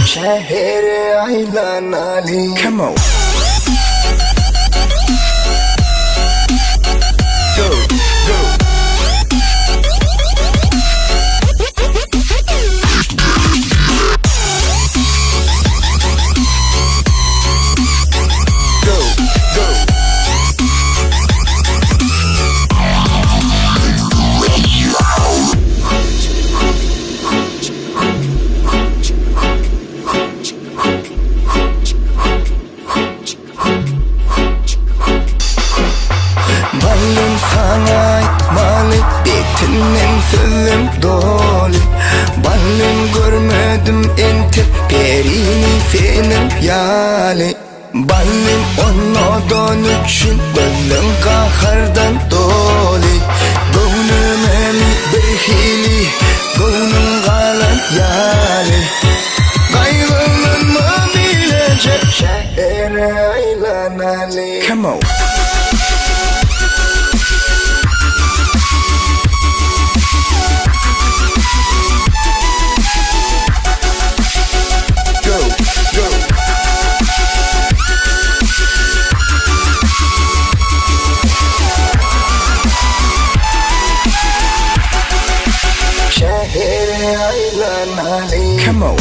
Şehre aylan Ali. Come on. Go, go. Balım sana aitmalı, betinden sözüm dolu. Balım görmedim ente, perini senin yali. Balım ondan için gözüm kahardan dolu. Gönlüm emi behili, gönlüm kalan yali. Kaygılanma bilecek şehre aylan Ali. Come on. Şehre aylan Ali. Come on.